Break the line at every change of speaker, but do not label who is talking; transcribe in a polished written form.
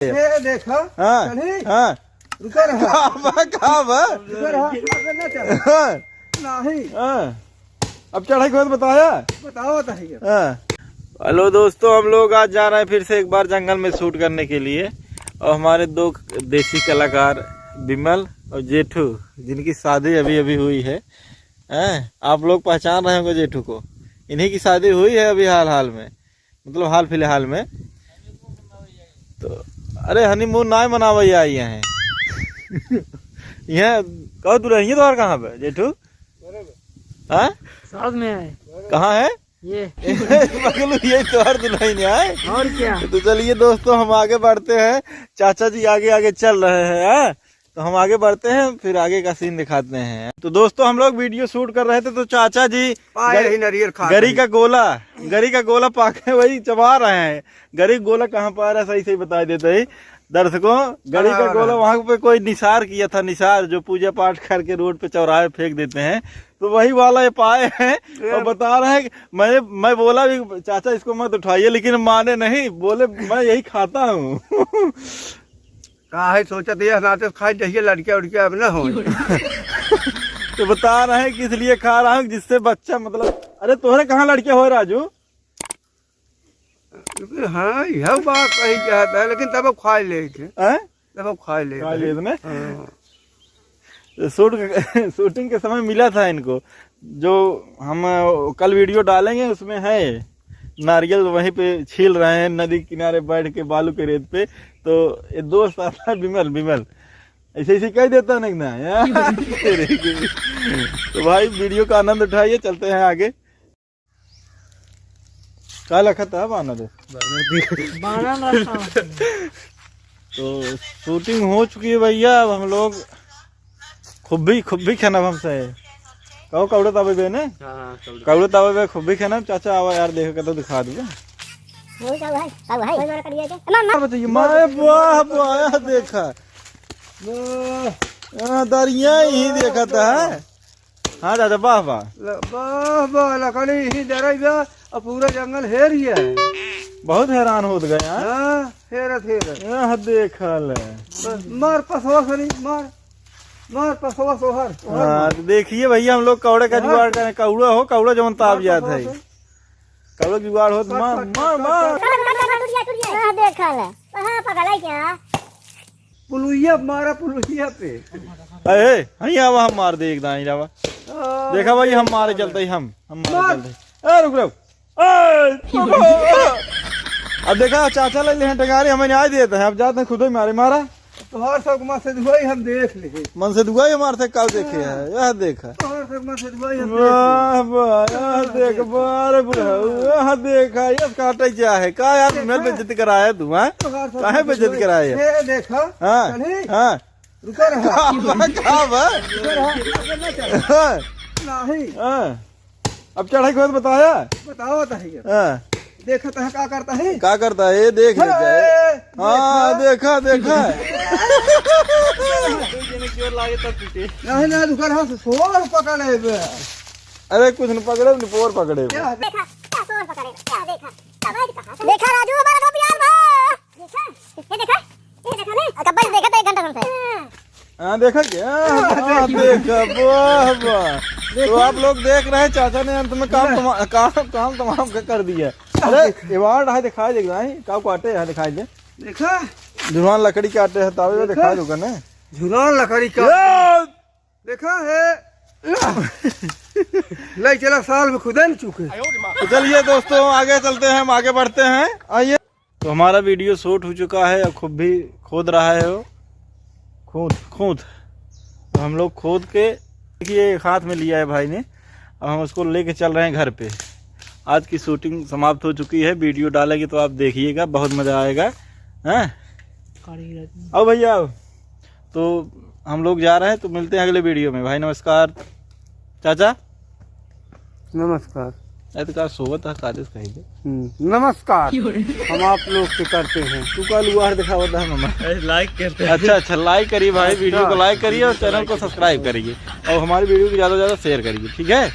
ये देखा।
हाँ हाँ
रुका रहा नहीं।
अब चढ़ाई के बताया
बताओ।
हेलो दोस्तों, हम लोग आज जा रहे हैं फिर से एक बार जंगल में शूट करने के लिए। और हमारे दो देसी कलाकार बिमल और जेठू, जिनकी शादी अभी अभी हुई है। आप लोग पहचान रहे होंगे जेठू को, इन्हीं की शादी हुई है अभी हाल में, मतलब हाल फिलहाल में। तो अरे हनीमून ना मनावे आई हैं यहाँ कहो तू रही तो कहाँ पे जेठू? हाँ
साथ में है।
कहाँ है
ये
ये त्योहार दुल्हन है
और क्या।
तो चलिए दोस्तों, हम आगे बढ़ते हैं। चाचा जी आगे आगे चल रहे हैं, तो हम आगे बढ़ते हैं, फिर आगे का सीन दिखाते हैं। तो दोस्तों, हम लोग वीडियो शूट कर रहे थे, तो चाचा जी गरी का गोला पाके वही चबा रहे हैं। गरी गोला कहाँ पा रहा है सही बता देते ही दर्शकों। गरी का गोला वहां पे कोई निसार किया था, निसार जो पूजा पाठ करके रोड पे चौराहे फेंक देते हैं, तो वही वाला ये पाए हैं। और बता रहे हैं कि मैं बोला भी चाचा इसको मत उठाइए, लेकिन माने नहीं, बोले मैं यही खाता हूँ
कहा है सोचा तो नाते खाई चाहिए लड़कियां उड़कियां अब ना हो।
तो बता रहे हैं कि इसलिए खा रहा हूँ जिससे बच्चा, मतलब अरे तोहरे कहाँ लड़के हो राजू?
हाँ यह बात कही चाहता है, लेकिन तब खा ले तब खा ले
शूटिंग के समय मिला था इनको, जो हम कल वीडियो डालेंगे उसमें है नारियल वहीं पे छील रहे हैं नदी किनारे बैठ के बालू के रेत पे। तो ये दोस्त आता है बिमल ऐसे कह देता नहीं ना यार। तो भाई वीडियो का आनंद उठाइए, चलते हैं आगे। क्या लिखा था बाना दे तो शूटिंग हो चुकी है भैया। अब हम लोग खूब भी खाना हमसे कहो कौड़े ताबे बे ने कौड़े ताबे बे खूब भी खाना। चाचा आवा यार, देखो तो दिखा दूंगा। वाह देखा दरिया ही देखा था। हाँ चाचा वाह
वाह लकड़ी ही दरिया और पूरा जंगल हेर ही है।
बहुत हैरान हो गए
हेर
देखा
मार पसवा सनी मार पसवा सोहर।
हाँ देखिए भैया, हम लोग कौड़े का जुगाड़ करें। कौड़ा हो कौड़ा जो ताब याद है, कौड़ा जुगाड़ हो तो मार
पुलुइया मारा पुलुइया पे।
आवा हम मार दे एकदम जावा। देखा भाई, हम मारे चलते ही हम मारे चलते। रुक अब देखा चाचा ले हैं टगारी, हमें न्याय देते हैं। अब जाते हैं खुद ही मारा
तो हर सब मन से दुआई हम देख ले,
मन से दुआई मारते कब देखे है यह देखा। वाह देखा ये काटे क्या है का यार, मेरे बेइज्जती कराया तू? काहे बेइज्जती कराया?
देखा।
हाँ
रुका रहा नहीं।
अब चढ़ाई के बाद बताया
बताओ। देखा तो क्या करता है,
क्या करता है ये देख लेते हैं। हाँ देखा
नहीं दुकान हाँ सोर पकड़े।
अरे कुछ नहीं पकड़े, निपोर पकड़े।
देखा राजू हमारा तो प्यार था। ये देखा कब्बल देखा तो 1 घंटा से।
हाँ देखा क्या? देखा वाह। तो आप लोग देख रहे हैं, चाचा ने अंत में काम तमाम कर दिया। अरे अवार्ड है दिखाई देगा का काटे है दिखाई दे।
देखा
झुलान लकड़ी के आटे है तावे दिखाई दूंगा ना।
झुलान लकड़ी का देखा है ले चला साल में खुदा नहीं चुके।
तो चलिए दोस्तों, आगे चलते हैं, हम आगे बढ़ते हैं। आइए। तो हमारा वीडियो शूट हो चुका है, अब खूब भी खोद रहा है वो खूद। तो हम लोग खोद के देखिए एक हाथ में लिया है भाई ने। अब हम उसको लेके चल रहे हैं घर पे। आज की शूटिंग समाप्त हो चुकी है, वीडियो डालेगी तो आप देखिएगा, बहुत मजा आएगा। हैं अब भैया, तो हम लोग जा रहे हैं, तो मिलते हैं अगले वीडियो में। भाई नमस्कार। चाचा
नमस्कार।
तो सोवत है कादेश कहेंगे
नमस्कार हम आप लोग से करते हैं।
तू का लुआर दिखावता है मामा,
लाइक करते हैं।
अच्छा लाइक करिए भाई, वीडियो को लाइक करिए और चैनल को सब्सक्राइब करिए, और हमारी वीडियो को ज़्यादा से ज़्यादा शेयर करिए, ठीक है।